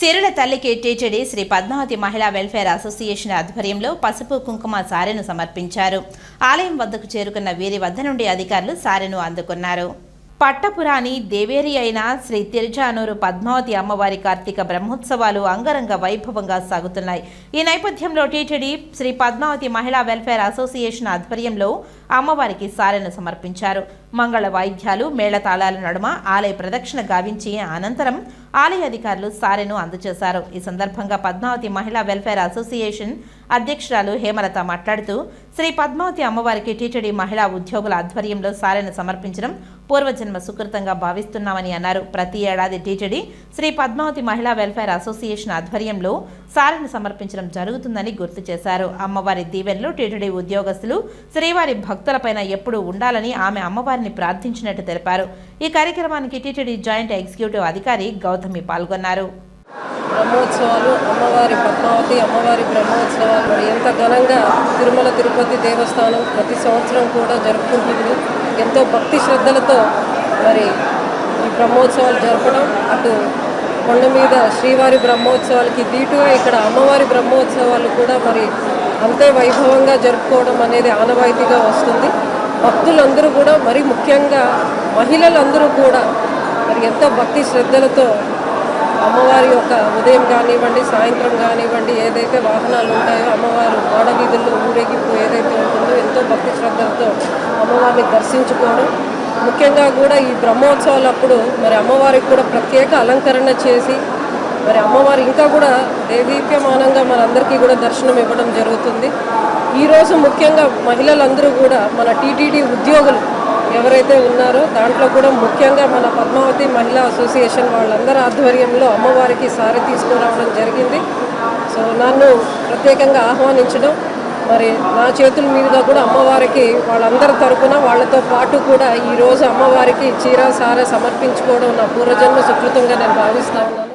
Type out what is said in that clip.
సిరుల తల్లికి టీటీడీ శ్రీ పద్మావతి మహిళా వెల్ఫేర్ అసోసియేషన్ ఆధ్వర్యంలో పసుపు కుంకుమ సారెను సమర్పించారు. ఆలయం వద్దకు చేరుకున్న వీరి వద్ద నుండి అధికారులు సారెను అందుకున్నారు. పట్టపురాణి దేవేరి అయిన శ్రీ తిరుచానూరు పద్మావతి అమ్మవారి కార్తీక బ్రహ్మోత్సవాలు అంగరంగ వైభవంగా సాగుతున్నాయి. ఈ నేపథ్యంలో టీటీడీ శ్రీ పద్మావతి మహిళా వెల్ఫేర్ అసోసియేషన్ ఆధ్వర్యంలో అమ్మవారికి సారెను సమర్పించారు. మంగళ వాయిద్యాలు మేళతాళాల నడుమ ఆలయ ప్రదక్షిణ గావించి అనంతరం ఆలయ అధికారులు సారెను అందజేశారు. ఈ సందర్భంగా పద్మావతి మహిళా వెల్ఫేర్ అసోసియేషన్ అధ్యక్షురాలు హేమలత మాట్లాడుతూ శ్రీ పద్మావతి అమ్మవారికి టీటీడీ మహిళా ఉద్యోగుల ఆధ్వర్యంలో సారెను సమర్పించడం పూర్వజన్మ సుకృతంగా భావిస్తున్నామని అన్నారు. ప్రతి ఏడాది టీటీడీ శ్రీ పద్మావతి మహిళా వెల్ఫేర్ అసోసియేషన్ ఆధ్వర్యంలో సారెను సమర్పించడం జరుగుతుందని గుర్తు చేశారు. అమ్మవారి దీవెనలు టీటీడీ ఉద్యోగస్తులు శ్రీవారి భక్తులపైన ఎప్పుడూ ఉండాలని ఆమె అమ్మవారిని ప్రార్థించినట్టు తెలిపారు. ఈ కార్యక్రమానికి టీటీడీ జాయింట్ ఎగ్జిక్యూటివ్ అధికారి గౌతమి పాల్గొన్నారు. బ్రహ్మోత్సవాలు అమ్మవారి పద్మావతి అమ్మవారి బ్రహ్మోత్సవాలు మరి ఎంత ఘనంగా తిరుమల తిరుపతి దేవస్థానం ప్రతి సంవత్సరం కూడా జరుపుకుంటుంది. ఎంతో భక్తి శ్రద్ధలతో మరి ఈ బ్రహ్మోత్సవాలు జరపడం, అటు కొండ మీద శ్రీవారి బ్రహ్మోత్సవాలకి దీటుగా ఇక్కడ అమ్మవారి బ్రహ్మోత్సవాలు కూడా మరి అంతే వైభవంగా జరుపుకోవడం అనేది ఆనవాయితీగా వస్తుంది. భక్తులందరూ కూడా మరి ముఖ్యంగా మహిళలందరూ కూడా మరి ఎంతో భక్తి శ్రద్ధలతో అమ్మవారి యొక్క ఉదయం కానివ్వండి, సాయంత్రం కానివ్వండి, ఏదైతే వాహనాలు ఉంటాయో అమ్మవారు మాడవీధుల్లో ఊరేగింపు ఏదైతే ఉంటుందో ఎంతో భక్తి శ్రద్ధలతో అమ్మవారిని దర్శించుకోవడం, ముఖ్యంగా కూడా ఈ బ్రహ్మోత్సవాలప్పుడు మరి అమ్మవారికి కూడా ప్రత్యేక అలంకరణ చేసి మరి అమ్మవారు ఇంకా కూడా దేదీప్యమానంగా మనందరికీ కూడా దర్శనం ఇవ్వడం జరుగుతుంది. ఈరోజు ముఖ్యంగా మహిళలందరూ కూడా మన టీటీడీ ఉద్యోగులు ఎవరైతే ఉన్నారో దాంట్లో కూడా ముఖ్యంగా మన పద్మావతి మహిళా అసోసియేషన్ వాళ్ళందరి ఆధ్వర్యంలో అమ్మవారికి సారె తీసుకురావడం జరిగింది. సో నన్ను ప్రత్యేకంగా ఆహ్వానించడం, మరి నా చేతుల మీదుగా కూడా అమ్మవారికి వాళ్ళందరి తరపున వాళ్ళతో పాటు కూడా ఈరోజు అమ్మవారికి చీర సారె సమర్పించుకోవడం నా పూర్వజన్మ సుకృతంగా నేను భావిస్తా ఉన్నాను.